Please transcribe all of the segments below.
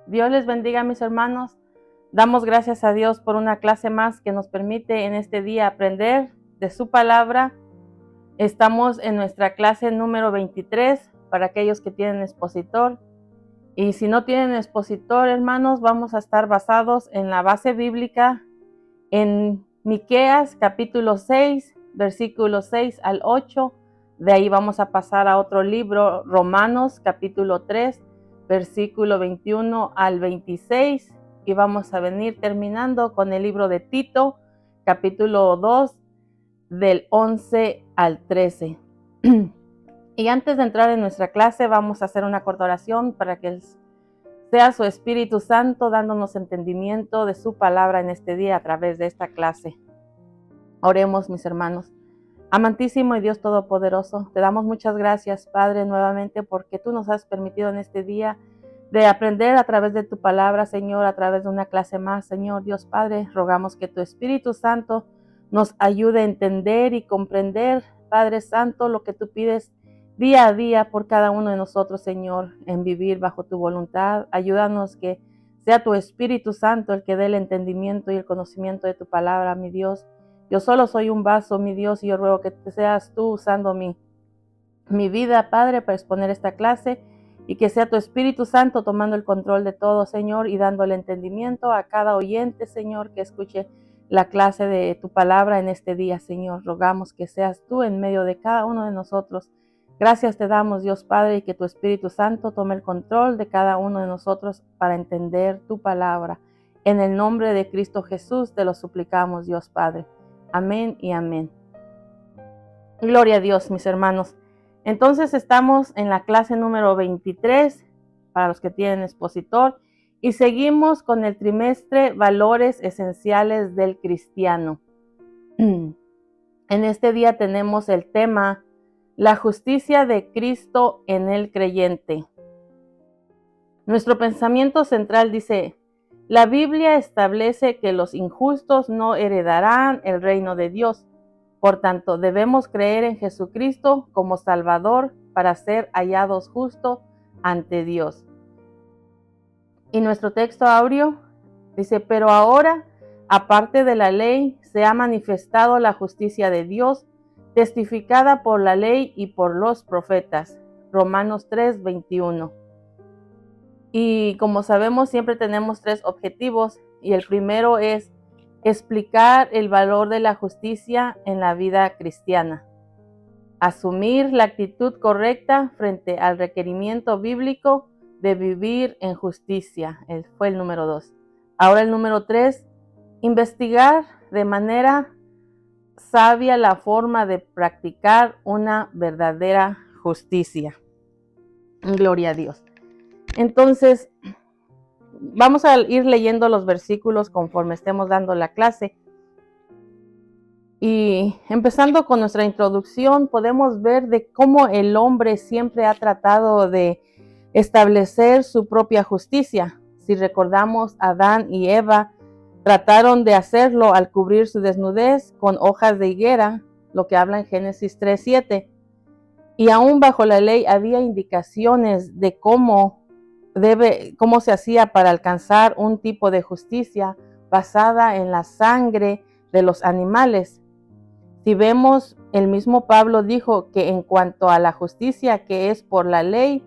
Dios les bendiga, mis hermanos. Damos gracias a Dios por una clase más que nos permite en este día aprender de su palabra. Estamos en nuestra clase número 23 para aquellos que tienen expositor. Y si no tienen expositor, hermanos, vamos a estar basados en la base bíblica en Miqueas capítulo 6, versículos 6 al 8. De ahí vamos a pasar a otro libro, Romanos capítulo 3, versículo 21 al 26. Y vamos a venir terminando con el libro de Tito, capítulo 2, del 11 al 13. Y antes de entrar en nuestra clase, vamos a hacer una corta oración para que sea su Espíritu Santo dándonos entendimiento de su palabra en este día a través de esta clase. Oremos, mis hermanos. Amantísimo y Dios Todopoderoso, te damos muchas gracias, Padre, nuevamente porque tú nos has permitido en este día de aprender a través de tu palabra, Señor, a través de una clase más, Señor Dios Padre. Rogamos que tu Espíritu Santo nos ayude a entender y comprender, Padre Santo, lo que tú pides día a día por cada uno de nosotros, Señor, en vivir bajo tu voluntad. Ayúdanos que sea tu Espíritu Santo el que dé el entendimiento y el conocimiento de tu palabra, mi Dios. Yo solo soy un vaso, mi Dios, y yo ruego que seas tú usando mi vida, Padre, para exponer esta clase, y que sea tu Espíritu Santo tomando el control de todo, Señor, y dando el entendimiento a cada oyente, Señor, que escuche la clase de tu palabra en este día, Señor. Rogamos que seas tú en medio de cada uno de nosotros. Gracias te damos, Dios Padre, y que tu Espíritu Santo tome el control de cada uno de nosotros para entender tu palabra. En el nombre de Cristo Jesús te lo suplicamos, Dios Padre. Amén y amén. Gloria a Dios, mis hermanos. Entonces estamos en la clase número 23, para los que tienen expositor, y seguimos con el trimestre Valores Esenciales del Cristiano. En este día tenemos el tema La justicia de Cristo en el creyente. Nuestro pensamiento central dice: la Biblia establece que los injustos no heredarán el reino de Dios. Por tanto, debemos creer en Jesucristo como Salvador para ser hallados justos ante Dios. Y nuestro texto áureo dice: pero ahora, aparte de la ley, se ha manifestado la justicia de Dios, testificada por la ley y por los profetas. Romanos 3, 21. Y como sabemos, siempre tenemos tres objetivos, y el primero es explicar el valor de la justicia en la vida cristiana. Asumir la actitud correcta frente al requerimiento bíblico de vivir en justicia. Fue el número 2. Ahora el número 3, investigar de manera sabia la forma de practicar una verdadera justicia. Gloria a Dios. Entonces, vamos a ir leyendo los versículos conforme estemos dando la clase. Y empezando con nuestra introducción, podemos ver de cómo el hombre siempre ha tratado de establecer su propia justicia. Si recordamos, Adán y Eva trataron de hacerlo al cubrir su desnudez con hojas de higuera, lo que habla en Génesis 3:7. Y aún bajo la ley había indicaciones de cómo se hacía para alcanzar un tipo de justicia basada en la sangre de los animales. Si vemos, el mismo Pablo dijo que en cuanto a la justicia que es por la ley,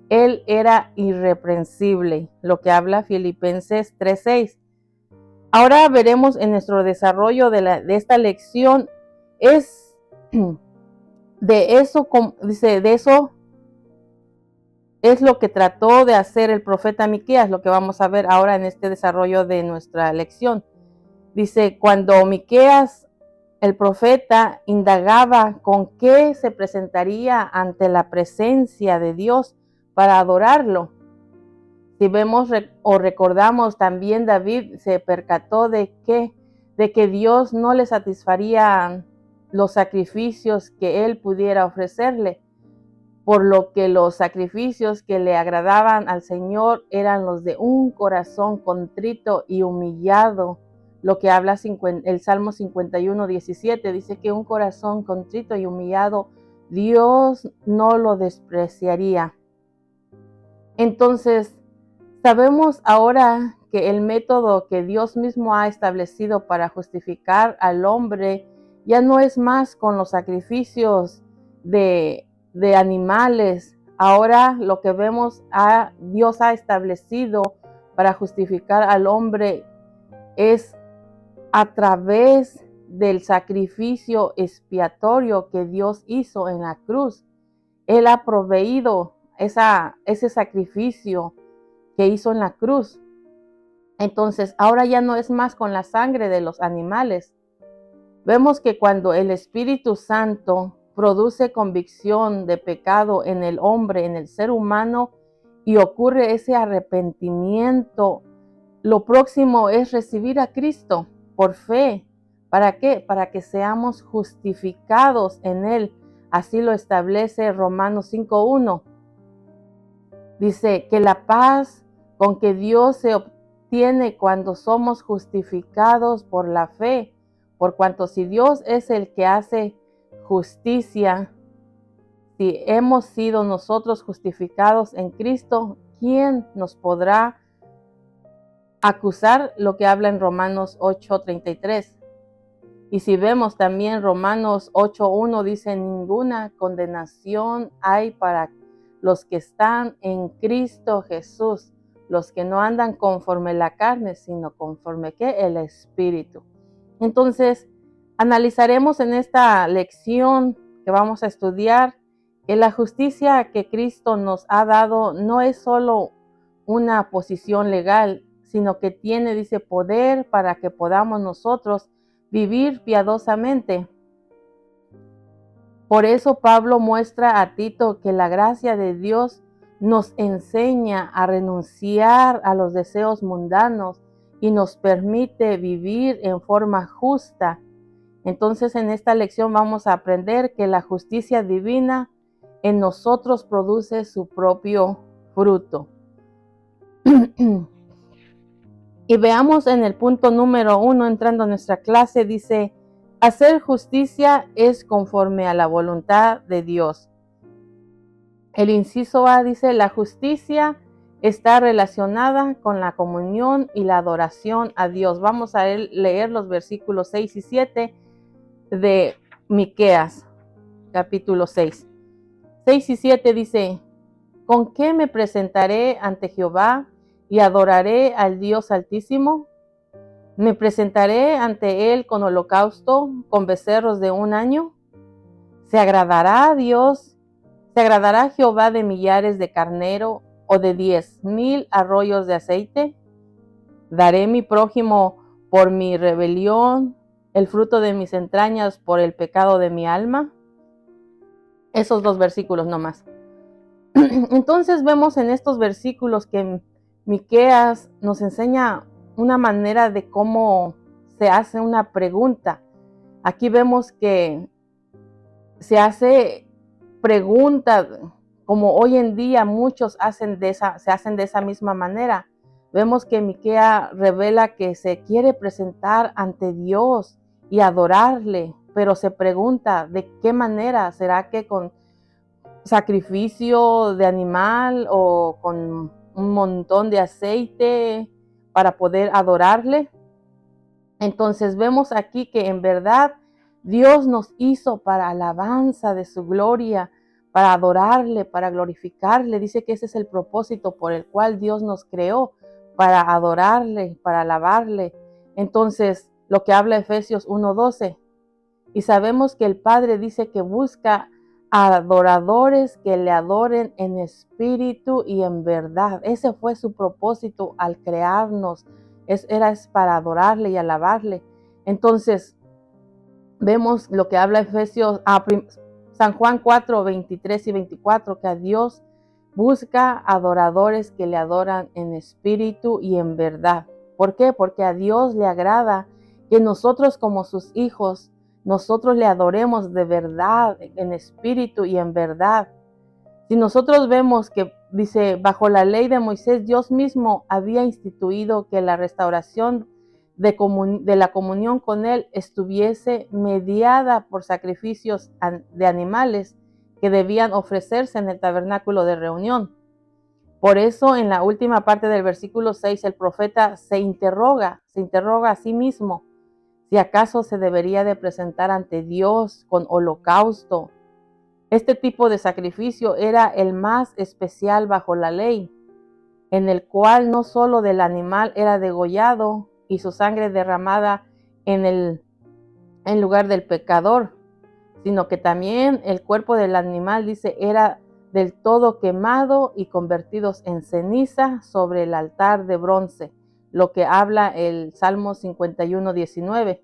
Él era irreprensible, lo que habla Filipenses 3:6. Ahora veremos en nuestro desarrollo de esta lección, es de eso, dice, de eso es lo que trató de hacer el profeta Miqueas, lo que vamos a ver ahora en este desarrollo de nuestra lección. Dice, cuando Miqueas, el profeta, indagaba con qué se presentaría ante la presencia de Dios para adorarlo. Si vemos o recordamos, también David se percató de que Dios no le satisfaría los sacrificios que él pudiera ofrecerle, por lo que los sacrificios que le agradaban al Señor eran los de un corazón contrito y humillado. Lo que habla el Salmo 51:17, dice que un corazón contrito y humillado Dios no lo despreciaría. Entonces, sabemos ahora que el método que Dios mismo ha establecido para justificar al hombre ya no es más con los sacrificios de animales. Ahora lo que vemos, Dios ha establecido para justificar al hombre es a través del sacrificio expiatorio que Dios hizo en la cruz. Él ha proveído ese sacrificio que hizo en la cruz. Entonces, ahora ya no es más con la sangre de los animales. Vemos que cuando el Espíritu Santo produce convicción de pecado en el hombre, en el ser humano, y ocurre ese arrepentimiento, lo próximo es recibir a Cristo por fe. ¿Para qué? Para que seamos justificados en Él. Así lo establece Romanos 5:1. Dice que la paz con que Dios se obtiene cuando somos justificados por la fe, por cuanto si Dios es el que hace justicia, si hemos sido nosotros justificados en Cristo, ¿quién nos podrá acusar? Lo que habla en Romanos 8:33. Y si vemos también Romanos 8:1, dice, ninguna condenación hay para los que están en Cristo Jesús, los que no andan conforme la carne, sino conforme el Espíritu. Entonces, analizaremos en esta lección que vamos a estudiar que la justicia que Cristo nos ha dado no es solo una posición legal, sino que tiene, dice, poder para que podamos nosotros vivir piadosamente. Por eso Pablo muestra a Tito que la gracia de Dios nos enseña a renunciar a los deseos mundanos y nos permite vivir en forma justa. Entonces, en esta lección vamos a aprender que la justicia divina en nosotros produce su propio fruto. Y veamos en el punto número 1, entrando a nuestra clase, dice, hacer justicia es conforme a la voluntad de Dios. El inciso A dice, la justicia está relacionada con la comunión y la adoración a Dios. Vamos a leer los versículos 6 y 7 de Miqueas, capítulo 6. 6 y 7 dice, ¿con qué me presentaré ante Jehová y adoraré al Dios Altísimo? ¿Me presentaré ante él con holocausto, con becerros de un año? ¿Se agradará Jehová de millares de carnero o de 10,000 arroyos de aceite? ¿Daré mi prójimo por mi rebelión, el fruto de mis entrañas por el pecado de mi alma? Esos 2 versículos nomás. Entonces vemos en estos versículos que Miqueas nos enseña una manera de cómo se hace una pregunta. Aquí vemos que se hace pregunta como hoy en día muchos se hacen de esa misma manera. Vemos que Miqueas revela que se quiere presentar ante Dios y adorarle, pero se pregunta de qué manera. ¿Será que con sacrificio de animal o con un montón de aceite para poder adorarle? Entonces vemos aquí que en verdad Dios nos hizo para alabanza de su gloria, para adorarle, para glorificarle. Dice que ese es el propósito por el cual Dios nos creó, para adorarle, para alabarle. Entonces, lo que habla Efesios 1:12, y sabemos que el Padre dice que busca adoradores que le adoren en espíritu y en verdad. Ese fue su propósito al crearnos, es para adorarle y alabarle. Entonces, vemos lo que habla Efesios, San Juan 4:23 y 24, que a Dios busca adoradores que le adoran en espíritu y en verdad. ¿Por qué? Porque a Dios le agrada que nosotros como sus hijos, nosotros le adoremos de verdad, en espíritu y en verdad. Si nosotros vemos que dice, bajo la ley de Moisés, Dios mismo había instituido que la restauración de la comunión con Él estuviese mediada por sacrificios de animales que debían ofrecerse en el tabernáculo de reunión. Por eso, en la última parte del versículo 6, el profeta se interroga a sí mismo si acaso se debería de presentar ante Dios con holocausto. Este tipo de sacrificio era el más especial bajo la ley, en el cual no solo del animal era degollado y su sangre derramada en lugar del pecador, sino que también el cuerpo del animal, dice, era del todo quemado y convertidos en ceniza sobre el altar de bronce, lo que habla el Salmo 51:19.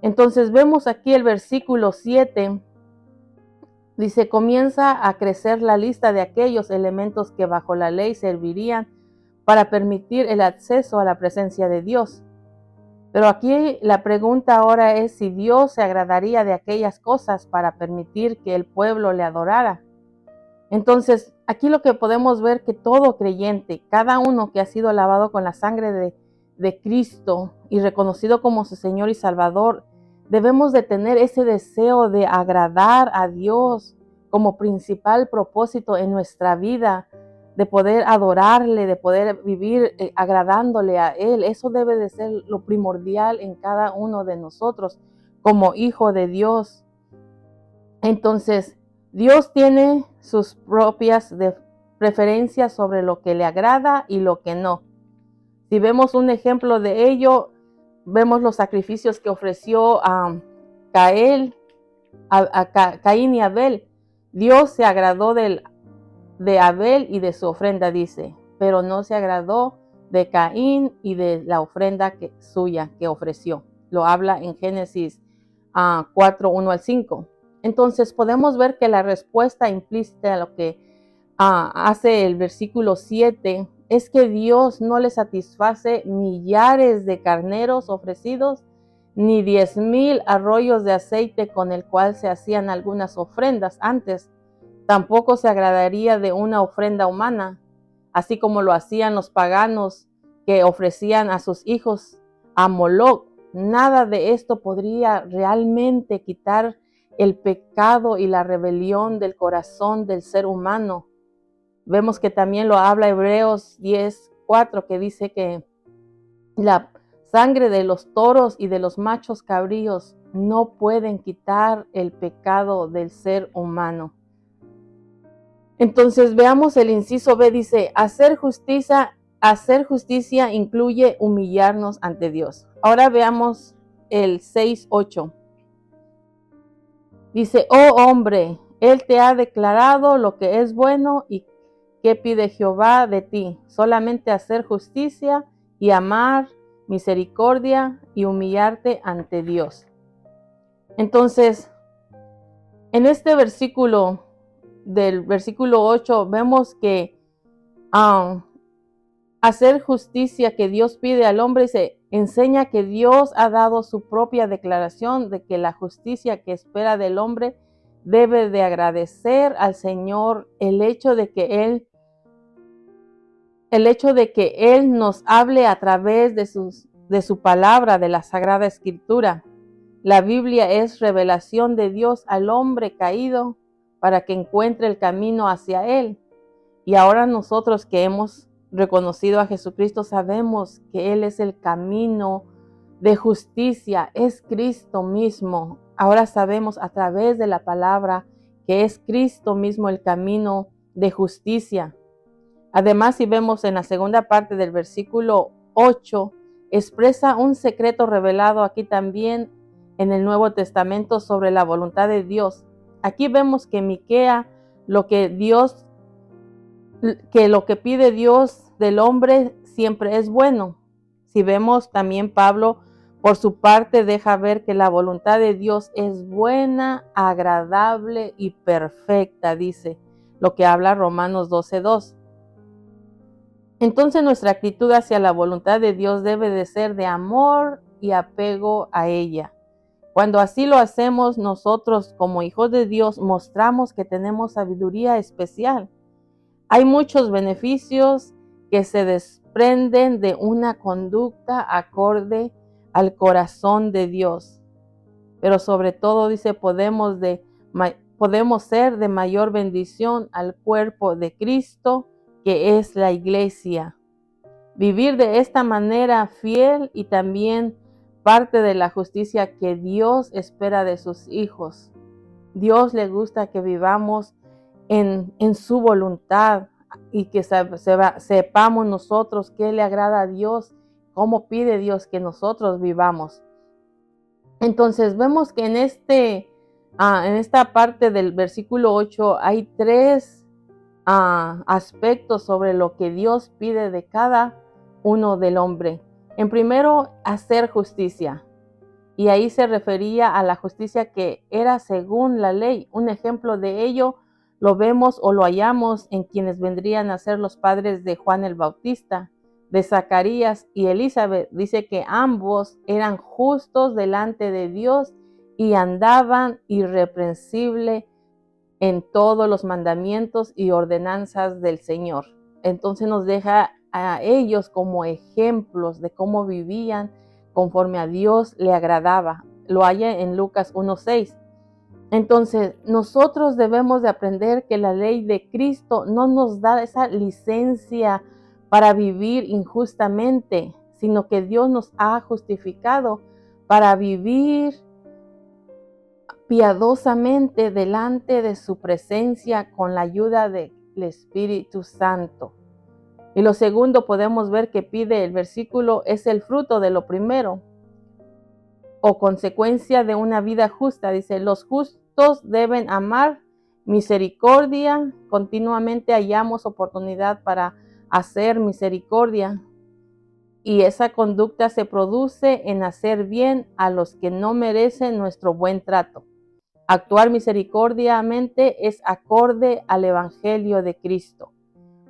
Entonces vemos aquí el versículo 7, dice, comienza a crecer la lista de aquellos elementos que bajo la ley servirían para permitir el acceso a la presencia de Dios. Pero aquí la pregunta ahora es si Dios se agradaría de aquellas cosas para permitir que el pueblo le adorara. Entonces, aquí lo que podemos ver que todo creyente, cada uno que ha sido lavado con la sangre de Cristo y reconocido como su Señor y Salvador, debemos de tener ese deseo de agradar a Dios como principal propósito en nuestra vida, de poder adorarle, de poder vivir agradándole a Él. Eso debe de ser lo primordial en cada uno de nosotros como hijo de Dios. Entonces, Dios tiene sus propias preferencias sobre lo que le agrada y lo que no. Si vemos un ejemplo de ello, vemos los sacrificios que ofreció a Caín y Abel. Dios se agradó de Abel y de su ofrenda, dice, pero no se agradó de Caín y de la ofrenda suya que ofreció. Lo habla en Génesis 4:1-5. Entonces podemos ver que la respuesta implícita a lo que hace el versículo 7 es que Dios no le satisface millares de carneros ofrecidos, ni 10,000 arroyos de aceite con el cual se hacían algunas ofrendas antes. Tampoco se agradaría de una ofrenda humana, así como lo hacían los paganos que ofrecían a sus hijos a Moloc. Nada de esto podría realmente quitar el pecado y la rebelión del corazón del ser humano. Vemos que también lo habla Hebreos 10:4, que dice que la sangre de los toros y de los machos cabríos no pueden quitar el pecado del ser humano. Entonces veamos el inciso B, dice, hacer justicia incluye humillarnos ante Dios. Ahora veamos el 6:8. Dice, oh hombre, Él te ha declarado lo que es bueno y qué pide Jehová de ti, solamente hacer justicia y amar misericordia y humillarte ante Dios. Entonces, en este versículo, del versículo 8, vemos que hacer justicia que Dios pide al hombre se enseña que Dios ha dado su propia declaración de que la justicia que espera del hombre debe de agradecer al Señor el hecho de que Él nos hable a través de su palabra, de la Sagrada Escritura. La Biblia es revelación de Dios al hombre caído para que encuentre el camino hacia Él. Y ahora nosotros que hemos reconocido a Jesucristo sabemos que Él es el camino de justicia, es Cristo mismo. Ahora sabemos a través de la palabra que es Cristo mismo el camino de justicia. Además, si vemos en la segunda parte del versículo 8, expresa un secreto revelado aquí también en el Nuevo Testamento sobre la voluntad de Dios. Aquí vemos que Miquea, lo que pide Dios del hombre siempre es bueno. Si vemos también Pablo, por su parte, deja ver que la voluntad de Dios es buena, agradable y perfecta, dice lo que habla Romanos 12:2. Entonces nuestra actitud hacia la voluntad de Dios debe de ser de amor y apego a ella. Cuando así lo hacemos, nosotros como hijos de Dios mostramos que tenemos sabiduría especial. Hay muchos beneficios que se desprenden de una conducta acorde al corazón de Dios. Pero sobre todo, dice, podemos ser de mayor bendición al cuerpo de Cristo, que es la iglesia. Vivir de esta manera fiel y también parte de la justicia que Dios espera de sus hijos. Dios le gusta que vivamos en su voluntad y que sepamos nosotros qué le agrada a Dios, cómo pide Dios que nosotros vivamos. Entonces vemos que en esta parte del versículo 8 hay tres aspectos sobre lo que Dios pide de cada uno del hombre. En primero, hacer justicia. Y ahí se refería a la justicia que era según la ley. Un ejemplo de ello lo vemos o lo hallamos en quienes vendrían a ser los padres de Juan el Bautista, de Zacarías y Elizabeth. Dice que ambos eran justos delante de Dios y andaban irreprensibles en todos los mandamientos y ordenanzas del Señor. Entonces nos deja a ellos como ejemplos de cómo vivían conforme a Dios le agradaba. Lo halla en Lucas 1:6. Entonces nosotros debemos de aprender que la ley de Cristo no nos da esa licencia para vivir injustamente, sino que Dios nos ha justificado para vivir piadosamente delante de su presencia con la ayuda del Espíritu Santo. Y lo segundo podemos ver que pide el versículo es el fruto de lo primero o consecuencia de una vida justa. Dice, los justos deben amar misericordia. Continuamente hallamos oportunidad para hacer misericordia. Y esa conducta se produce en hacer bien a los que no merecen nuestro buen trato. Actuar misericordiamente es acorde al Evangelio de Cristo,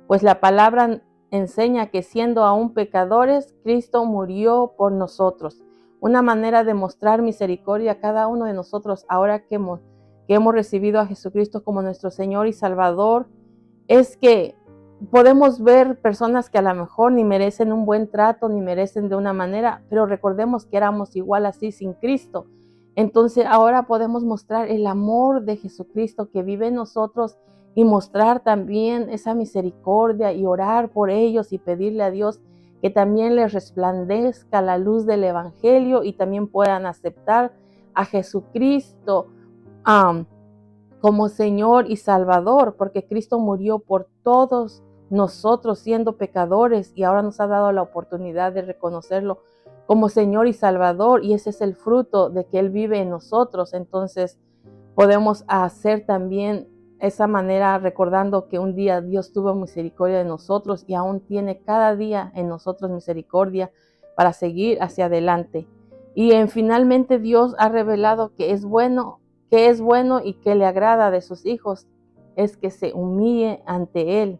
pues la palabra enseña que siendo aún pecadores, Cristo murió por nosotros. Una manera de mostrar misericordia a cada uno de nosotros ahora que hemos recibido a Jesucristo como nuestro Señor y Salvador, es que podemos ver personas que a lo mejor ni merecen un buen trato, ni merecen de una manera, pero recordemos que éramos igual así sin Cristo. Entonces ahora podemos mostrar el amor de Jesucristo que vive en nosotros y mostrar también esa misericordia y orar por ellos y pedirle a Dios que también les resplandezca la luz del Evangelio y también puedan aceptar a Jesucristo como Señor y Salvador, porque Cristo murió por todos nosotros siendo pecadores y ahora nos ha dado la oportunidad de reconocerlo como Señor y Salvador, y ese es el fruto de que Él vive en nosotros. Entonces podemos hacer también esa manera recordando que un día Dios tuvo misericordia de nosotros y aún tiene cada día en nosotros misericordia para seguir hacia adelante. Y finalmente Dios ha revelado que es bueno y que le agrada de sus hijos es que se humille ante Él.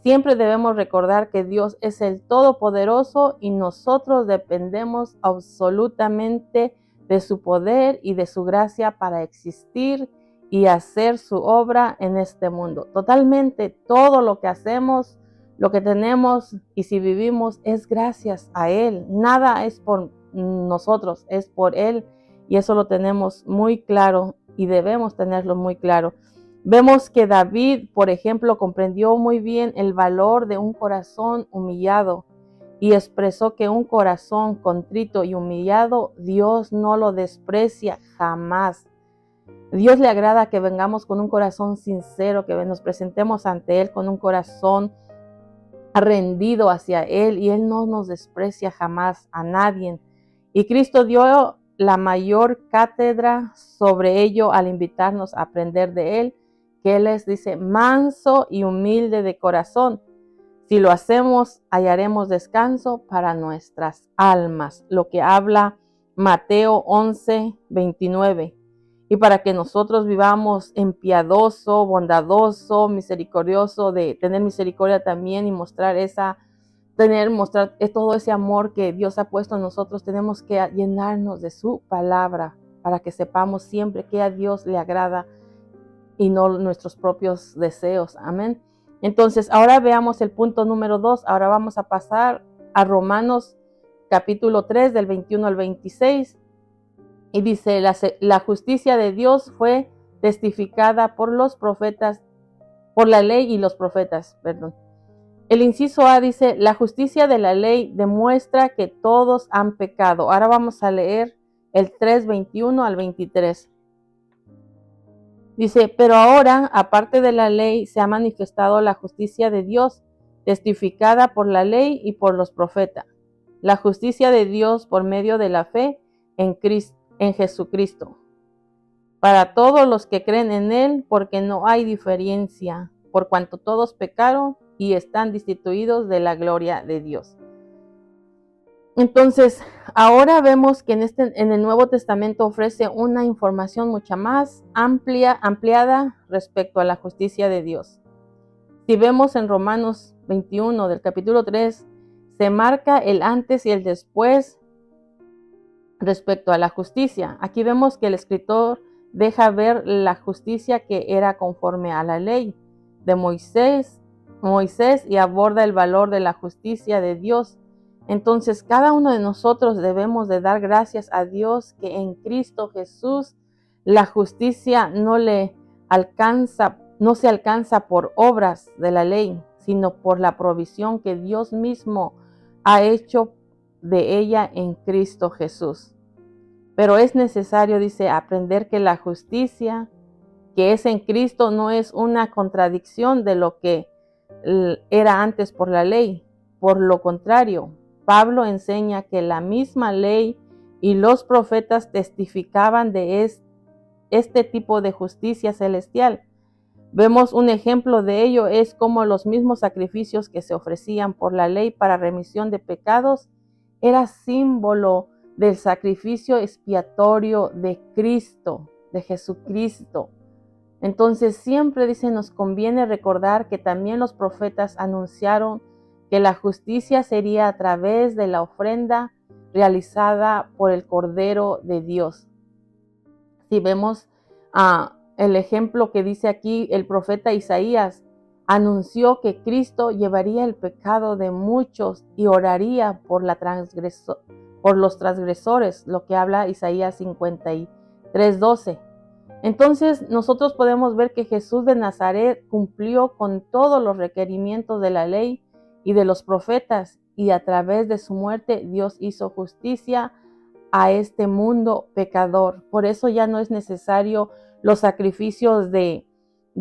Siempre debemos recordar que Dios es el Todopoderoso y nosotros dependemos absolutamente de su poder y de su gracia para existir y hacer su obra en este mundo. Totalmente todo lo que hacemos, lo que tenemos y si vivimos es gracias a Él. Nada es por nosotros, es por Él, y eso lo tenemos muy claro y debemos tenerlo muy claro. Vemos que David, por ejemplo, comprendió muy bien el valor de un corazón humillado y expresó que un corazón contrito y humillado, Dios no lo desprecia jamás. Dios le agrada que vengamos con un corazón sincero, que nos presentemos ante Él con un corazón rendido hacia Él, y Él no nos desprecia jamás a nadie. Y Cristo dio la mayor cátedra sobre ello al invitarnos a aprender de Él, que Él es, dice, manso y humilde de corazón. Si lo hacemos, hallaremos descanso para nuestras almas, lo que habla Mateo 11:29. Y para que nosotros vivamos en piadoso, bondadoso, misericordioso, de tener misericordia también y mostrar todo ese amor que Dios ha puesto en nosotros, tenemos que llenarnos de su palabra para que sepamos siempre que a Dios le agrada y no nuestros propios deseos. Amén. Entonces, ahora veamos el punto número 2. Ahora vamos a pasar a Romanos capítulo 3 del 21 al 26. Y dice, la justicia de Dios fue testificada por los profetas, por la ley y los profetas, perdón. El inciso A dice, la justicia de la ley demuestra que todos han pecado. Ahora vamos a leer el 3:21 al 23. Dice, pero ahora, aparte de la ley, se ha manifestado la justicia de Dios, testificada por la ley y por los profetas. La justicia de Dios por medio de la fe en Jesucristo, para todos los que creen en Él, porque no hay diferencia, por cuanto todos pecaron y están destituidos de la gloria de Dios. Entonces, ahora vemos que en el Nuevo Testamento ofrece una información mucha más ampliada respecto a la justicia de Dios. Si vemos en Romanos 21 del capítulo 3, se marca el antes y el después respecto a la justicia. Aquí vemos que el escritor deja ver la justicia que era conforme a la ley de Moisés y aborda el valor de la justicia de Dios. Entonces, cada uno de nosotros debemos de dar gracias a Dios que en Cristo Jesús la justicia no se alcanza por obras de la ley, sino por la provisión que Dios mismo ha hecho de ella en Cristo Jesús. Pero es necesario, dice, aprender que la justicia que es en Cristo no es una contradicción de lo que era antes por la ley. Por lo contrario, Pablo enseña que la misma ley y los profetas testificaban de este tipo de justicia celestial. Vemos un ejemplo de ello, es como los mismos sacrificios que se ofrecían por la ley para remisión de pecados era símbolo del sacrificio expiatorio de Cristo, de Jesucristo. Entonces siempre dice, nos conviene recordar que también los profetas anunciaron que la justicia sería a través de la ofrenda realizada por el Cordero de Dios. Si vemos el ejemplo que dice aquí, el profeta Isaías anunció que Cristo llevaría el pecado de muchos y oraría por los transgresores, lo que habla Isaías 53:12. Entonces nosotros podemos ver que Jesús de Nazaret cumplió con todos los requerimientos de la ley y de los profetas, y a través de su muerte Dios hizo justicia a este mundo pecador. Por eso ya no es necesario los sacrificios de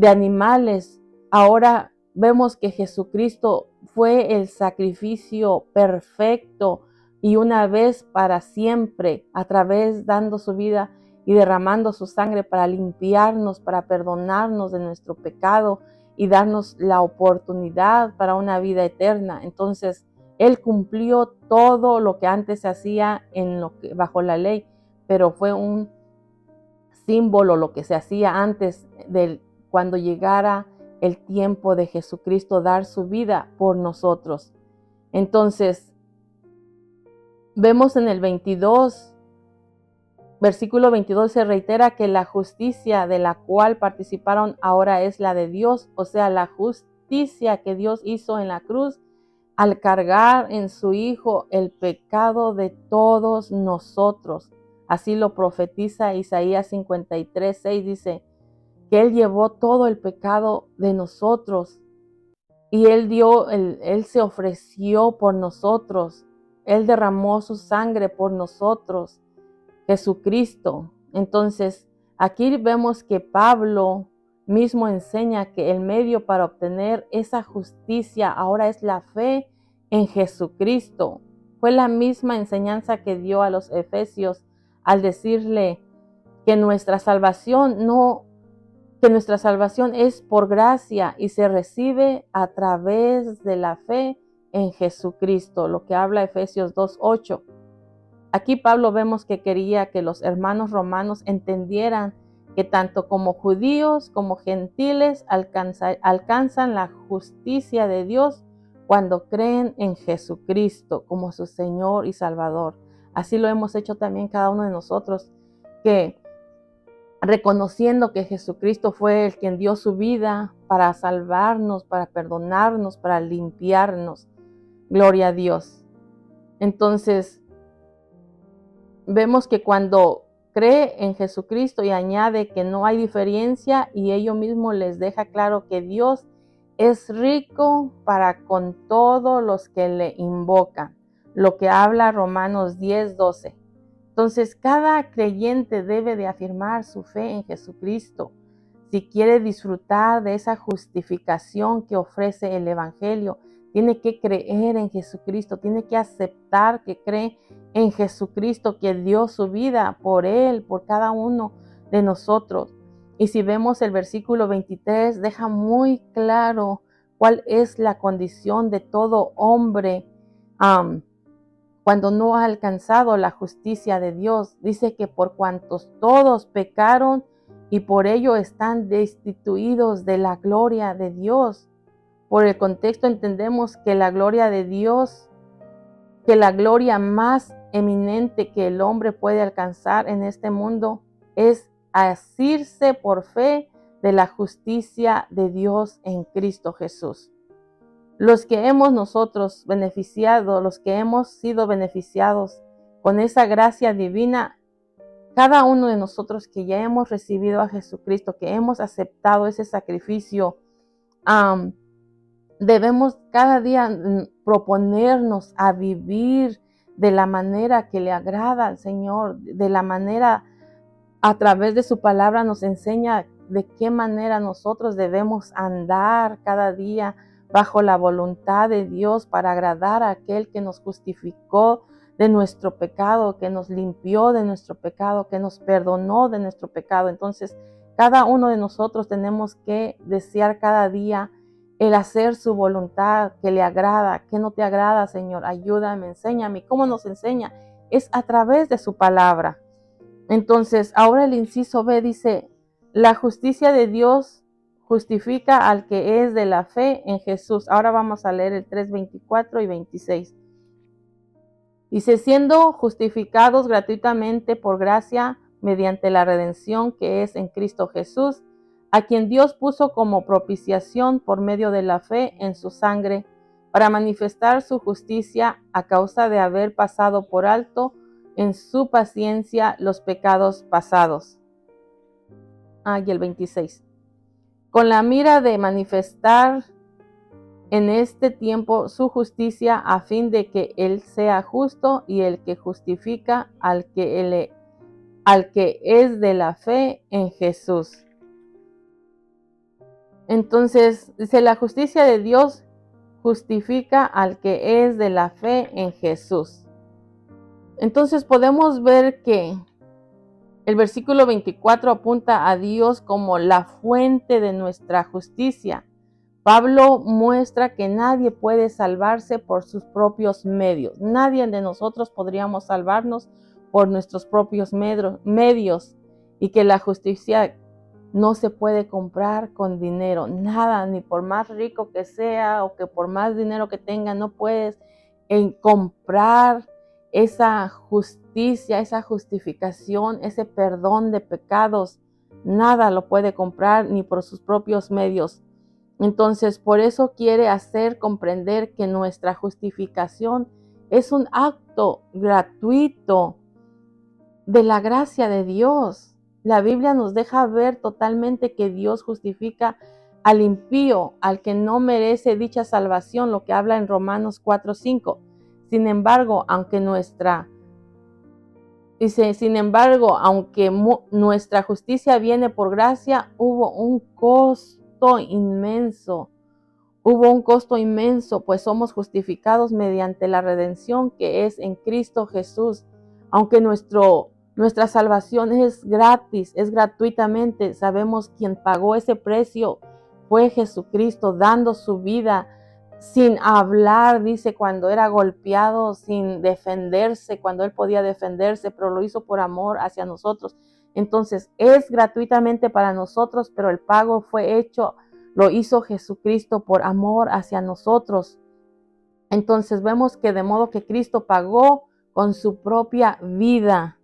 animales. Ahora vemos que Jesucristo fue el sacrificio perfecto y una vez para siempre, a través dando su vida y derramando su sangre para limpiarnos, para perdonarnos de nuestro pecado y darnos la oportunidad para una vida eterna. Entonces, Él cumplió todo lo que antes se hacía bajo la ley, pero fue un símbolo lo que se hacía antes de cuando llegara el tiempo de Jesucristo dar su vida por nosotros. Entonces, vemos en el versículo 22 se reitera que la justicia de la cual participaron ahora es la de Dios, o sea, la justicia que Dios hizo en la cruz al cargar en su Hijo el pecado de todos nosotros. Así lo profetiza Isaías 53:6, dice que Él llevó todo el pecado de nosotros y Él se ofreció por nosotros. Él derramó su sangre por nosotros, Jesucristo. Entonces, Aquí vemos que Pablo mismo enseña que el medio para obtener esa justicia ahora es la fe en Jesucristo. Fue la misma enseñanza que dio a los efesios al decirle que nuestra salvación es por gracia y se recibe a través de la fe en Jesucristo, lo que habla Efesios 2:8. Aquí Pablo vemos que quería que los hermanos romanos entendieran que tanto como judíos como gentiles alcanzan la justicia de Dios cuando creen en Jesucristo como su Señor y Salvador. Así lo hemos hecho también cada uno de nosotros, que reconociendo que Jesucristo fue el quien dio su vida para salvarnos, para perdonarnos, para limpiarnos. Gloria a Dios. Entonces, vemos que cuando cree en Jesucristo y añade que no hay diferencia y ello mismo les deja claro que Dios es rico para con todos los que le invocan, lo que habla Romanos 10:12. Entonces, cada creyente debe de afirmar su fe en Jesucristo si quiere disfrutar de esa justificación que ofrece el Evangelio. Tiene que creer en Jesucristo, tiene que aceptar que cree en Jesucristo, que dio su vida por él, por cada uno de nosotros. Y si vemos el versículo 23, deja muy claro cuál es la condición de todo hombre cuando no ha alcanzado la justicia de Dios. Dice que por cuantos todos pecaron y por ello están destituidos de la gloria de Dios. Por el contexto entendemos que la gloria de Dios, que la gloria más eminente que el hombre puede alcanzar en este mundo es asirse por fe de la justicia de Dios en Cristo Jesús. Los que hemos nosotros beneficiado, los que hemos sido beneficiados con esa gracia divina, cada uno de nosotros que ya hemos recibido a Jesucristo, que hemos aceptado ese sacrificio, debemos cada día proponernos a vivir de la manera que le agrada al Señor, de la manera, a través de su palabra nos enseña de qué manera nosotros debemos andar cada día bajo la voluntad de Dios para agradar a aquel que nos justificó de nuestro pecado, que nos limpió de nuestro pecado, que nos perdonó de nuestro pecado. Entonces, cada uno de nosotros tenemos que desear cada día el hacer su voluntad, que le agrada. ¿Qué no te agrada, Señor? Ayúdame, enséñame. ¿Cómo nos enseña? Es a través de su palabra. Entonces, ahora el inciso B dice, la justicia de Dios justifica al que es de la fe en Jesús. Ahora vamos a leer el 3:24 y 26. Dice, siendo justificados gratuitamente por gracia mediante la redención que es en Cristo Jesús, a quien Dios puso como propiciación por medio de la fe en su sangre, para manifestar su justicia a causa de haber pasado por alto en su paciencia los pecados pasados. Y el 26. Con la mira de manifestar en este tiempo su justicia, a fin de que Él sea justo y el que justifica al que es de la fe en Jesús. Entonces, dice, la justicia de Dios justifica al que es de la fe en Jesús. Entonces podemos ver que el versículo 24 apunta a Dios como la fuente de nuestra justicia. Pablo muestra que nadie puede salvarse por sus propios medios. Nadie de nosotros podríamos salvarnos por nuestros propios medios y que la justicia no se puede comprar con dinero. Nada, ni por más rico que sea o que por más dinero que tenga, no puedes comprar esa justicia, esa justificación, ese perdón de pecados. Nada lo puede comprar ni por sus propios medios. Entonces, por eso quiere hacer comprender que nuestra justificación es un acto gratuito de la gracia de Dios. La Biblia nos deja ver totalmente que Dios justifica al impío, al que no merece dicha salvación, lo que habla en Romanos 4:5. Sin embargo, aunque nuestra Dice, sin embargo, aunque nuestra justicia viene por gracia, hubo un costo inmenso. Hubo un costo inmenso, pues somos justificados mediante la redención que es en Cristo Jesús. Aunque nuestra salvación es gratis, es gratuitamente, sabemos quien pagó ese precio fue Jesucristo, dando su vida sin hablar, dice, cuando era golpeado, sin defenderse, cuando él podía defenderse, pero lo hizo por amor hacia nosotros. Entonces, es gratuitamente para nosotros, pero el pago fue hecho, lo hizo Jesucristo por amor hacia nosotros. Entonces, vemos que de modo que Cristo pagó con su propia vida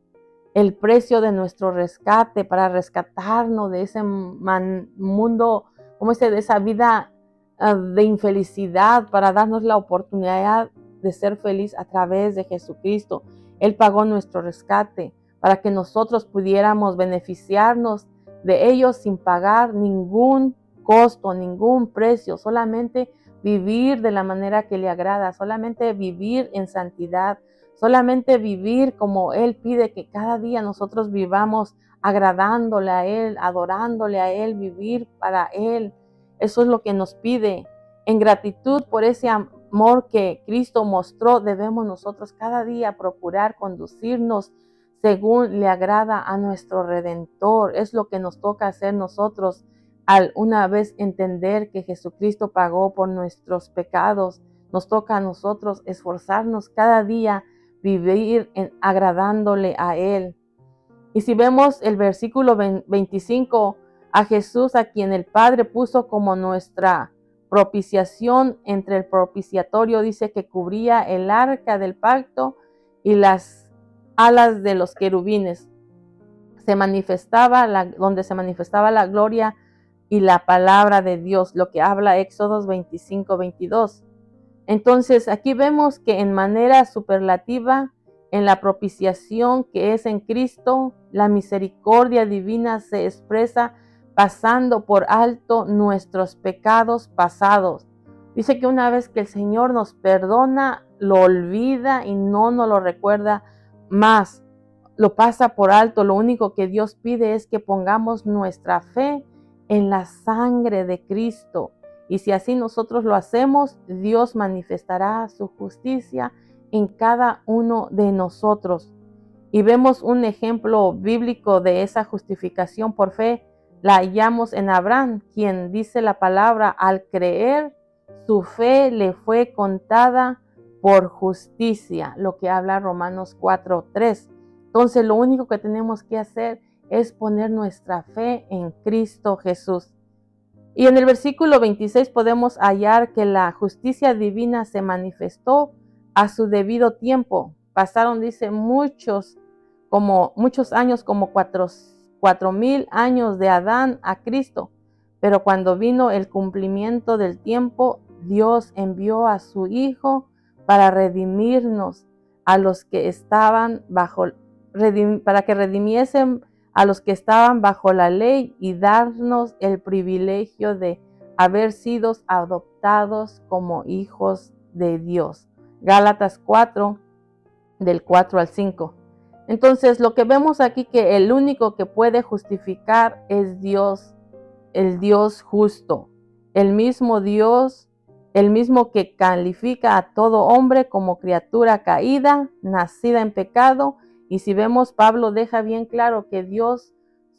el precio de nuestro rescate para rescatarnos de ese mundo, como de esa vida de infelicidad, para darnos la oportunidad de ser feliz a través de Jesucristo. Él pagó nuestro rescate para que nosotros pudiéramos beneficiarnos de ellos sin pagar ningún costo, ningún precio, solamente vivir de la manera que le agrada, solamente vivir en santidad, solamente vivir como Él pide que cada día nosotros vivamos, agradándole a Él, adorándole a Él, vivir para Él. Eso es lo que nos pide. En gratitud por ese amor que Cristo mostró, debemos nosotros cada día procurar conducirnos según le agrada a nuestro Redentor. Es lo que nos toca hacer nosotros al una vez entender que Jesucristo pagó por nuestros pecados. Nos toca a nosotros esforzarnos cada día, vivir agradándole a Él. Y si vemos el versículo 25, a Jesús, a quien el Padre puso como nuestra propiciación entre el propiciatorio, dice que cubría el arca del pacto y las alas de los querubines. Donde se manifestaba la gloria y la palabra de Dios, lo que habla Éxodo 25-22. Entonces, aquí vemos que en manera superlativa, en la propiciación que es en Cristo, la misericordia divina se expresa pasando por alto nuestros pecados pasados. Dice que una vez que el Señor nos perdona, lo olvida y no nos lo recuerda más. Lo pasa por alto. Lo único que Dios pide es que pongamos nuestra fe en la sangre de Cristo. Y si así nosotros lo hacemos, Dios manifestará su justicia en cada uno de nosotros. Y vemos un ejemplo bíblico de esa justificación por fe. La hallamos en Abraham, quien dice la palabra, al creer, su fe le fue contada por justicia, lo que habla Romanos 4:3. Entonces, lo único que tenemos que hacer es poner nuestra fe en Cristo Jesús. Y en el versículo 26 podemos hallar que la justicia divina se manifestó a su debido tiempo. Pasaron, dice, muchos años, como 4,000 años de Adán a Cristo. Pero cuando vino el cumplimiento del tiempo, Dios envió a su Hijo para redimirnos a los que estaban para que redimiesen a los que estaban bajo la ley y darnos el privilegio de haber sido adoptados como hijos de Dios. Gálatas 4, del 4 al 5. Entonces, lo que vemos aquí, que el único que puede justificar es Dios, el Dios justo, el mismo Dios, el mismo que califica a todo hombre como criatura caída, nacida en pecado. Y si vemos, Pablo deja bien claro que Dios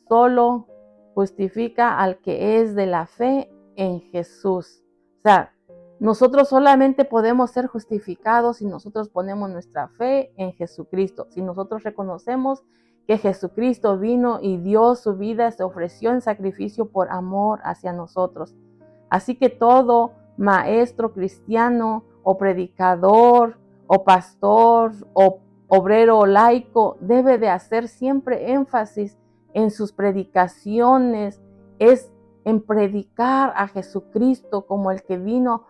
solo justifica al que es de la fe en Jesús. O sea, nosotros solamente podemos ser justificados si nosotros ponemos nuestra fe en Jesucristo, si nosotros reconocemos que Jesucristo vino y dio su vida, se ofreció en sacrificio por amor hacia nosotros. Así que todo maestro cristiano o predicador o pastor o obrero o laico debe de hacer siempre énfasis en sus predicaciones, es en predicar a Jesucristo como el que vino,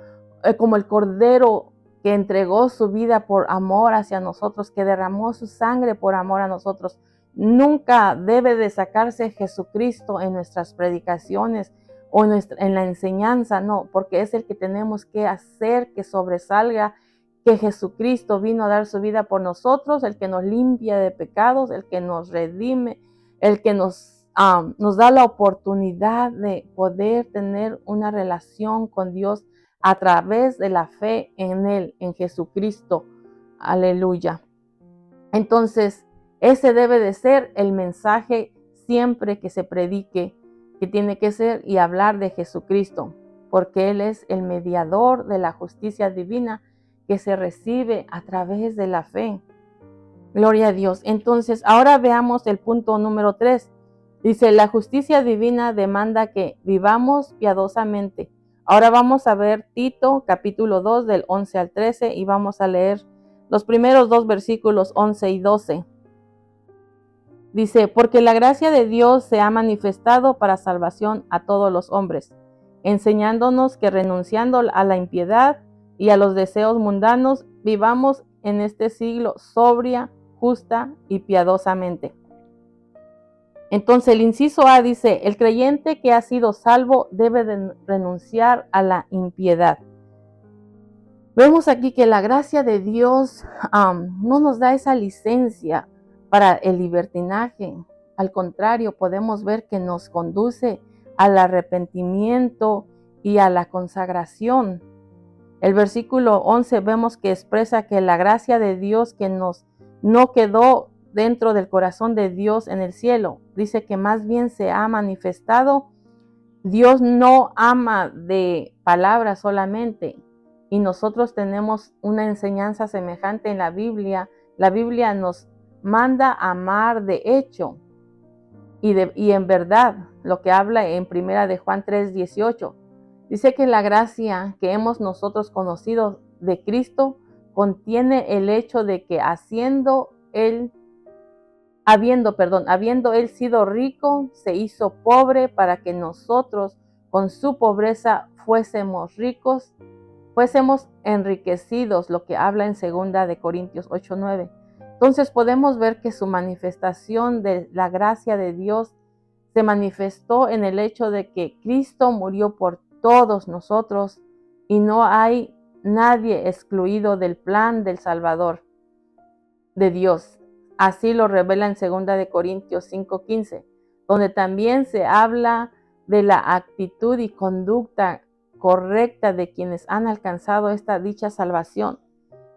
como el Cordero que entregó su vida por amor hacia nosotros, que derramó su sangre por amor a nosotros. Nunca debe de sacarse Jesucristo en nuestras predicaciones o en la enseñanza, no, porque es el que tenemos que hacer que sobresalga que Jesucristo vino a dar su vida por nosotros, el que nos limpia de pecados, el que nos redime, el que nos da la oportunidad de poder tener una relación con Dios a través de la fe en Él, en Jesucristo. Aleluya. Entonces, ese debe de ser el mensaje siempre que se predique, que tiene que ser y hablar de Jesucristo, porque Él es el mediador de la justicia divina que se recibe a través de la fe. Gloria a Dios. Entonces, ahora veamos el punto número 3. Dice, la justicia divina demanda que vivamos piadosamente. Ahora vamos a ver Tito, capítulo 2, del 11 al 13, y vamos a leer los primeros 2 versículos 11 y 12. Dice, porque la gracia de Dios se ha manifestado para salvación a todos los hombres, enseñándonos que renunciando a la impiedad y a los deseos mundanos, vivamos en este siglo sobria, justa y piadosamente. Entonces el inciso A dice, el creyente que ha sido salvo debe de renunciar a la impiedad. Vemos aquí que la gracia de Dios no nos da esa licencia para el libertinaje. Al contrario, podemos ver que nos conduce al arrepentimiento y a la consagración. El versículo 11 vemos que expresa que la gracia de Dios que no quedó dentro del corazón de Dios en el cielo. Dice que más bien se ha manifestado. Dios no ama de palabras solamente. Y nosotros tenemos una enseñanza semejante en la Biblia. La Biblia nos manda amar de hecho y en verdad, lo que habla en primera de Juan 3:18. Dice que la gracia que hemos nosotros conocido de Cristo contiene el hecho de que habiendo él sido rico, se hizo pobre para que nosotros con su pobreza fuésemos ricos, fuésemos enriquecidos, lo que habla en 2 de Corintios 8:9. Entonces podemos ver que su manifestación de la gracia de Dios se manifestó en el hecho de que Cristo murió por todos nosotros y no hay nadie excluido del plan del Salvador de Dios. Así lo revela en 2 de Corintios 5:15, donde también se habla de la actitud y conducta correcta de quienes han alcanzado esta dicha salvación.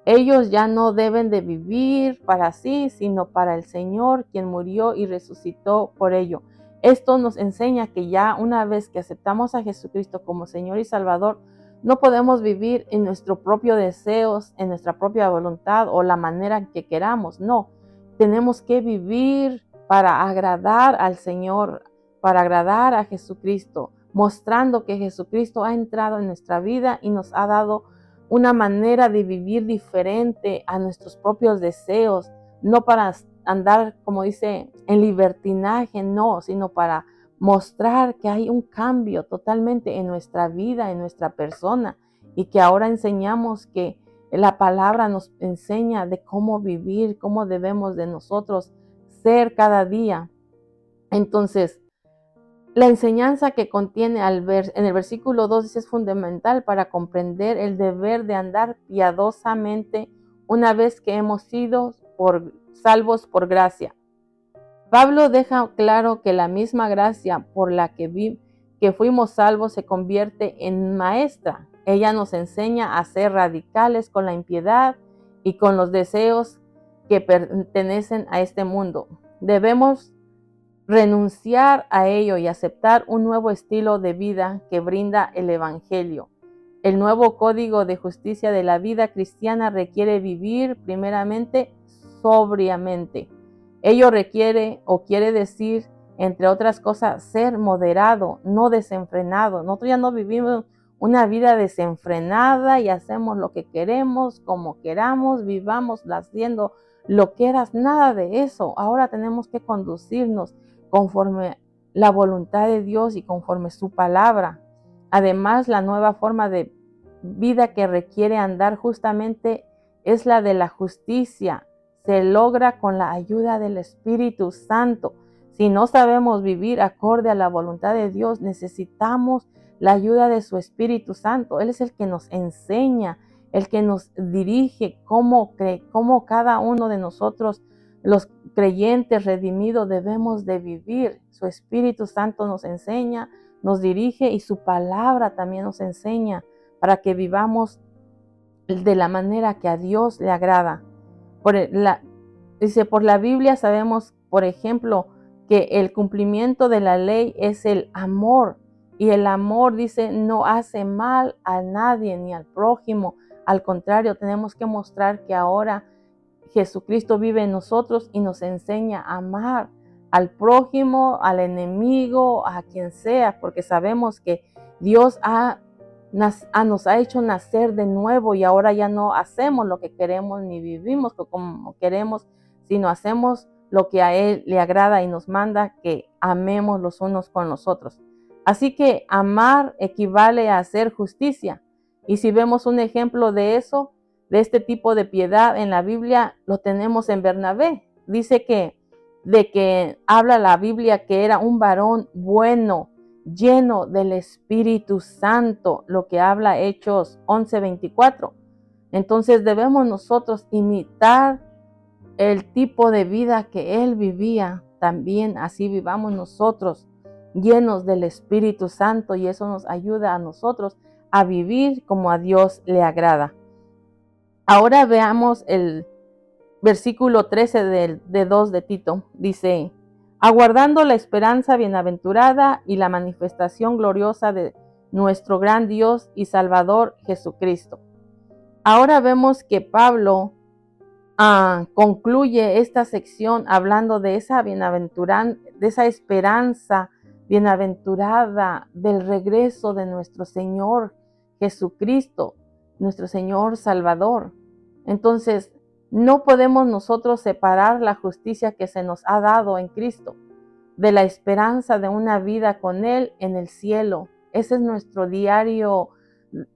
Ellos ya no deben de vivir para sí, sino para el Señor, quien murió y resucitó por ello. Esto nos enseña que ya una vez que aceptamos a Jesucristo como Señor y Salvador, no podemos vivir en nuestros propios deseos, en nuestra propia voluntad o la manera que queramos. No, tenemos que vivir para agradar al Señor, para agradar a Jesucristo, mostrando que Jesucristo ha entrado en nuestra vida y nos ha dado una manera de vivir diferente a nuestros propios deseos, no para andar, como dice, en libertinaje, no, sino para mostrar que hay un cambio totalmente en nuestra vida, en nuestra persona, y que ahora enseñamos que la palabra nos enseña de cómo vivir, cómo debemos de nosotros ser cada día. Entonces, la enseñanza que contiene en el versículo 2 es fundamental para comprender el deber de andar piadosamente una vez que hemos sido salvos por gracia. Pablo deja claro que la misma gracia por la que fuimos salvos se convierte en maestra. Ella nos enseña a ser radicales con la impiedad y con los deseos que pertenecen a este mundo. Debemos renunciar a ello y aceptar un nuevo estilo de vida que brinda el Evangelio. El nuevo código de justicia de la vida cristiana requiere vivir primeramente sobriamente. Ello requiere o quiere decir, entre otras cosas, ser moderado, no desenfrenado. Nosotros ya no vivimos una vida desenfrenada y hacemos lo que queremos, como queramos, vivamos haciendo lo que eras, nada de eso. Ahora tenemos que conducirnos conforme la voluntad de Dios y conforme su palabra. Además, la nueva forma de vida que requiere andar justamente es la de la justicia. Se logra con la ayuda del Espíritu Santo. Si no sabemos vivir acorde a la voluntad de Dios, necesitamos la ayuda de su Espíritu Santo. Él es el que nos enseña, el que nos dirige cómo cada uno de nosotros, los creyentes redimidos, debemos de vivir. Su Espíritu Santo nos enseña, nos dirige y su palabra también nos enseña para que vivamos de la manera que a Dios le agrada. Dice, por la Biblia sabemos, por ejemplo, que el cumplimiento de la ley es el amor. Y el amor, dice, no hace mal a nadie ni al prójimo. Al contrario, tenemos que mostrar que ahora Jesucristo vive en nosotros y nos enseña a amar al prójimo, al enemigo, a quien sea, porque sabemos que Dios nos ha hecho nacer de nuevo y ahora ya no hacemos lo que queremos ni vivimos como queremos, sino hacemos lo que a Él le agrada y nos manda que amemos los unos con los otros. Así que amar equivale a hacer justicia. Y si vemos un ejemplo de eso, de este tipo de piedad en la Biblia, lo tenemos en Bernabé. Dice que habla la Biblia que era un varón bueno, lleno del Espíritu Santo, lo que habla Hechos 11:24. Entonces debemos nosotros imitar el tipo de vida que él vivía, también así vivamos nosotros, llenos del Espíritu Santo, y eso nos ayuda a nosotros a vivir como a Dios le agrada. Ahora veamos el versículo 13 de 2 de Tito. Dice, aguardando la esperanza bienaventurada y la manifestación gloriosa de nuestro gran Dios y Salvador Jesucristo. Ahora vemos que Pablo concluye esta sección hablando de esa esperanza bienaventurada del regreso de nuestro Señor Jesucristo, nuestro Señor Salvador. Entonces, no podemos nosotros separar la justicia que se nos ha dado en Cristo de la esperanza de una vida con Él en el cielo. Ese es nuestro diario,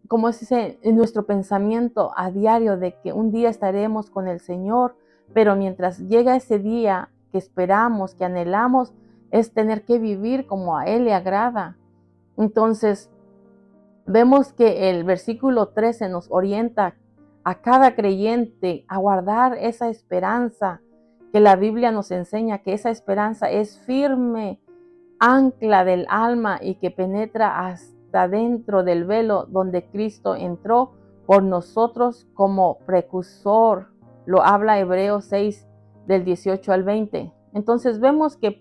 como se dice, nuestro pensamiento a diario de que un día estaremos con el Señor, pero mientras llega ese día que esperamos, que anhelamos, es tener que vivir como a Él le agrada. Entonces, vemos que el versículo 13 nos orienta a cada creyente a guardar esa esperanza que la Biblia nos enseña, que esa esperanza es firme, ancla del alma y que penetra hasta dentro del velo donde Cristo entró por nosotros como precursor. Lo habla Hebreos 6 del 18 al 20. Entonces vemos que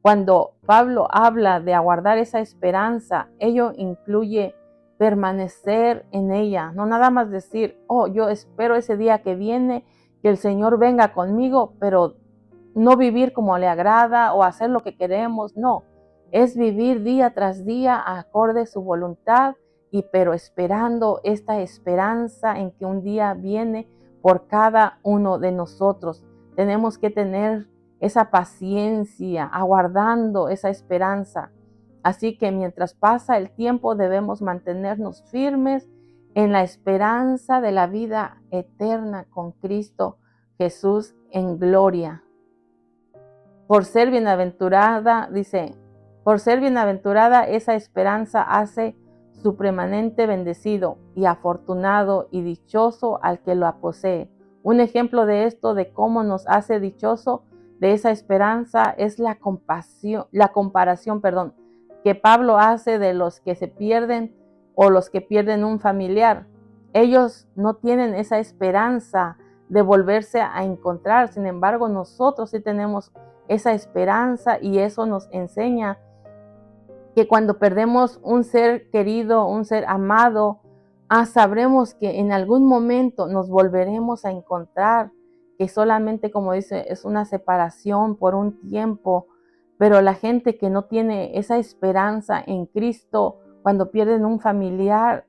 cuando Pablo habla de aguardar esa esperanza, ello incluye permanecer en ella, no nada más decir, yo espero ese día que viene, que el Señor venga conmigo, pero no vivir como le agrada o hacer lo que queremos, no, es vivir día tras día acorde a su voluntad, pero esperando esta esperanza en que un día viene por cada uno de nosotros. Tenemos que tener esa paciencia, aguardando esa esperanza. Así que mientras pasa el tiempo debemos mantenernos firmes en la esperanza de la vida eterna con Cristo Jesús en gloria. Por ser bienaventurada, dice, por ser bienaventurada esa esperanza hace supremamente bendecido y afortunado y dichoso al que lo posee. Un ejemplo de esto, de cómo nos hace dichoso de esa esperanza, es la comparación, que Pablo hace de los que se pierden o los que pierden un familiar. Ellos no tienen esa esperanza de volverse a encontrar. Sin embargo, nosotros sí tenemos esa esperanza, y eso nos enseña que cuando perdemos un ser querido, un ser amado, sabremos que en algún momento nos volveremos a encontrar, que solamente, como dice, es una separación por un tiempo, pero la gente que no tiene esa esperanza en Cristo, cuando pierden un familiar,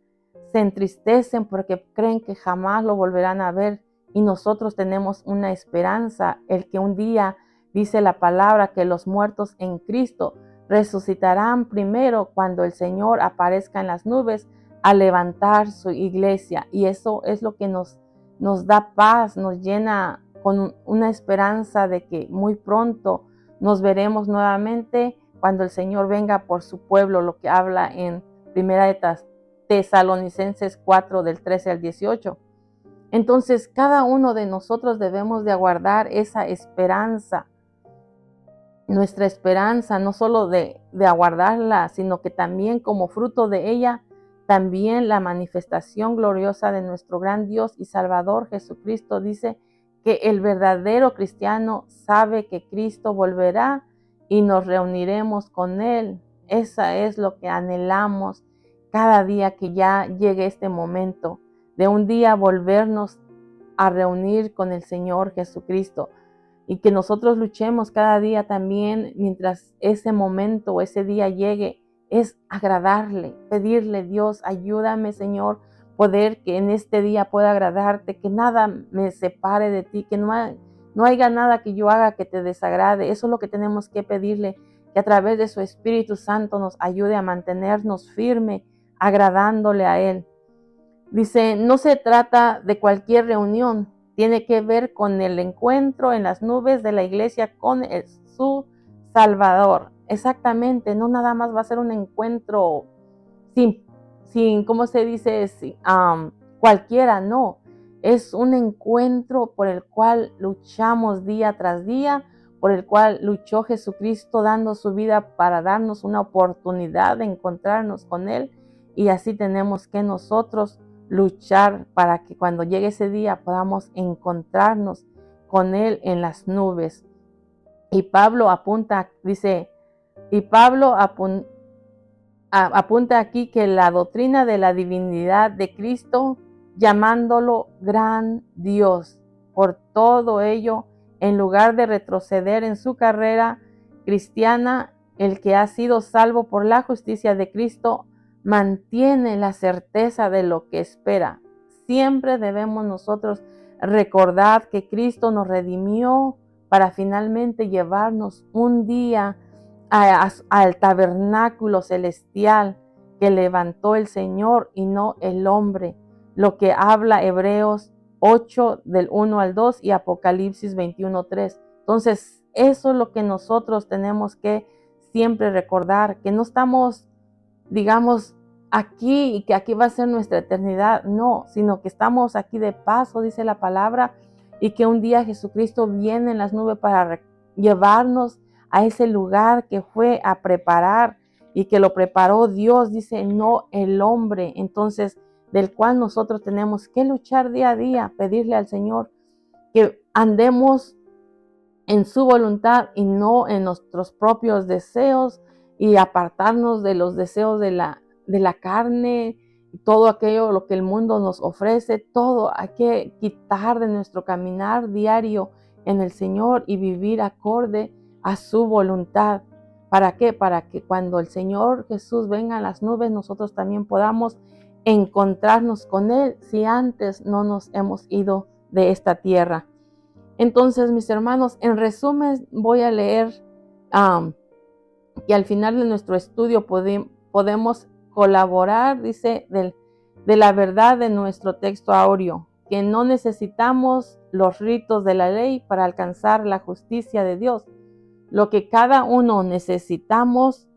se entristecen porque creen que jamás lo volverán a ver, y nosotros tenemos una esperanza, el que un día dice la palabra que los muertos en Cristo resucitarán primero cuando el Señor aparezca en las nubes a levantar su iglesia. Y eso es lo que nos da paz, nos llena con una esperanza de que muy pronto nos veremos nuevamente cuando el Señor venga por su pueblo, lo que habla en Primera Tesalonicenses 4 del 13 al 18. Entonces, cada uno de nosotros debemos de aguardar esa esperanza, nuestra esperanza, no solo de aguardarla, sino que también como fruto de ella, también la manifestación gloriosa de nuestro gran Dios y Salvador Jesucristo. Dice que el verdadero cristiano sabe que Cristo volverá y nos reuniremos con Él. Esa es lo que anhelamos cada día que ya llegue este momento, de un día volvernos a reunir con el Señor Jesucristo. Y que nosotros luchemos cada día también, mientras ese momento o ese día llegue, es agradarle, pedirle: Dios, ayúdame, Señor, poder que en este día pueda agradarte, que nada me separe de ti, que no haya nada que yo haga que te desagrade. Eso es lo que tenemos que pedirle, que a través de su Espíritu Santo nos ayude a mantenernos firmes, agradándole a Él. Dice, no se trata de cualquier reunión, tiene que ver con el encuentro en las nubes de la iglesia con su Salvador. Exactamente, no nada más va a ser un encuentro sin ¿cómo se dice? Cualquiera, no. Es un encuentro por el cual luchamos día tras día, por el cual luchó Jesucristo dando su vida para darnos una oportunidad de encontrarnos con Él. Y así tenemos que nosotros luchar para que cuando llegue ese día podamos encontrarnos con Él en las nubes. Y Pablo apunta, dice, apunta aquí que la doctrina de la divinidad de Cristo, llamándolo gran Dios. Por todo ello, en lugar de retroceder en su carrera cristiana, el que ha sido salvo por la justicia de Cristo mantiene la certeza de lo que espera. Siempre debemos nosotros recordar que Cristo nos redimió para finalmente llevarnos un día al tabernáculo celestial que levantó el Señor y no el hombre, lo que habla Hebreos 8 del 1 al 2 y Apocalipsis 21:3. Entonces, eso es lo que nosotros tenemos que siempre recordar, que no estamos, digamos, aquí y que aquí va a ser nuestra eternidad, no, sino que estamos aquí de paso, dice la palabra, y que un día Jesucristo viene en las nubes para llevarnos a ese lugar que fue a preparar y que lo preparó Dios, dice, no el hombre. Entonces, del cual nosotros tenemos que luchar día a día, pedirle al Señor que andemos en su voluntad y no en nuestros propios deseos, y apartarnos de los deseos de la carne, todo aquello lo que el mundo nos ofrece. Todo hay que quitar de nuestro caminar diario en el Señor y vivir acorde a su voluntad. ¿Para qué? Para que cuando el Señor Jesús venga en las nubes, nosotros también podamos encontrarnos con Él, si antes no nos hemos ido de esta tierra. Entonces, mis hermanos, en resumen voy a leer que al final de nuestro estudio podemos colaborar, dice, de la verdad de nuestro texto áureo, que no necesitamos los ritos de la ley para alcanzar la justicia de Dios. Lo que cada uno necesitamos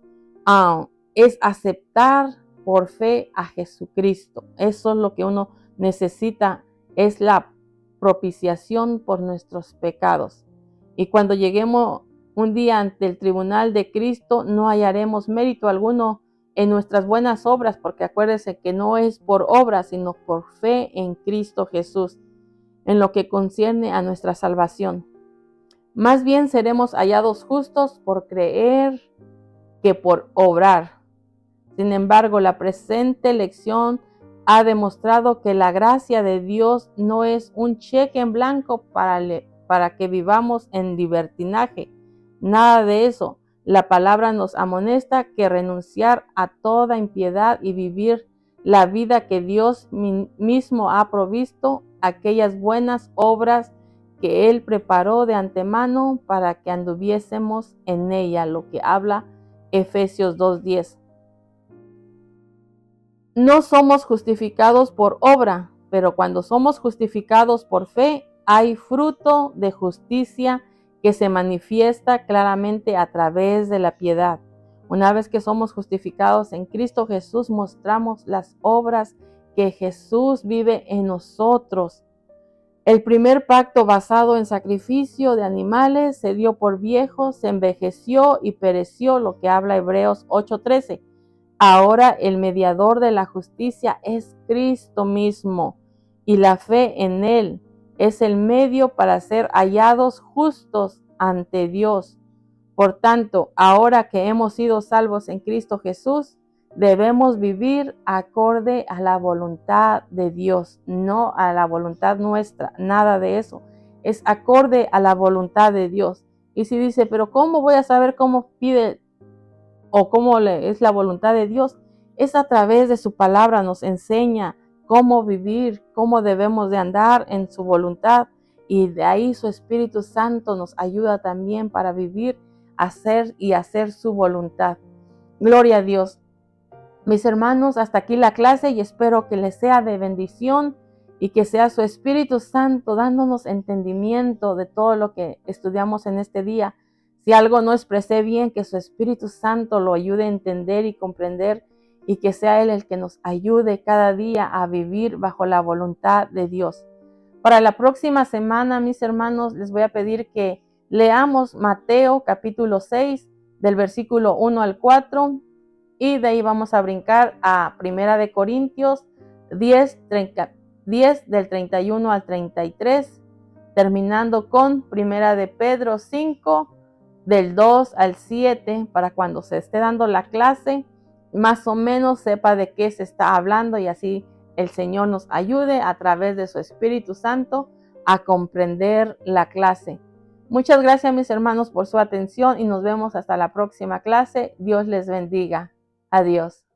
es aceptar por fe a Jesucristo. Eso es lo que uno necesita, es la propiciación por nuestros pecados. Y cuando lleguemos un día ante el tribunal de Cristo, no hallaremos mérito alguno en nuestras buenas obras, porque acuérdense que no es por obras, sino por fe en Cristo Jesús, en lo que concierne a nuestra salvación. Más bien seremos hallados justos por creer que por obrar. Sin embargo, la presente lección ha demostrado que la gracia de Dios no es un cheque en blanco para que vivamos en libertinaje. Nada de eso. La palabra nos amonesta que renunciar a toda impiedad y vivir la vida que Dios mismo ha provisto, aquellas buenas obras que Él preparó de antemano para que anduviésemos en ella, lo que habla Efesios 2:10. No somos justificados por obra, pero cuando somos justificados por fe, hay fruto de justicia que se manifiesta claramente a través de la piedad. Una vez que somos justificados en Cristo Jesús, mostramos las obras que Jesús vive en nosotros. El primer pacto basado en sacrificio de animales se dio por viejo, se envejeció y pereció, lo que habla Hebreos 8:13. Ahora el mediador de la justicia es Cristo mismo, y la fe en Él es el medio para ser hallados justos ante Dios. Por tanto, ahora que hemos sido salvos en Cristo Jesús, debemos vivir acorde a la voluntad de Dios, no a la voluntad nuestra, nada de eso. Es acorde a la voluntad de Dios. Y si dice, pero ¿cómo voy a saber cómo pide o cómo es la voluntad de Dios? Es a través de su palabra, nos enseña cómo vivir, cómo debemos de andar en su voluntad. Y de ahí su Espíritu Santo nos ayuda también para vivir, hacer su voluntad. Gloria a Dios. Mis hermanos, hasta aquí la clase y espero que les sea de bendición y que sea su Espíritu Santo dándonos entendimiento de todo lo que estudiamos en este día. Si algo no expresé bien, que su Espíritu Santo lo ayude a entender y comprender y que sea Él el que nos ayude cada día a vivir bajo la voluntad de Dios. Para la próxima semana, mis hermanos, les voy a pedir que leamos Mateo capítulo 6 del versículo 1 al 4 y de ahí vamos a brincar a Primera de Corintios 10 del 31 al 33, terminando con Primera de Pedro 5 del 2 al 7, para cuando se esté dando la clase, más o menos sepa de qué se está hablando y así el Señor nos ayude a través de su Espíritu Santo a comprender la clase. Muchas gracias, mis hermanos, por su atención y nos vemos hasta la próxima clase. Dios les bendiga. Adiós.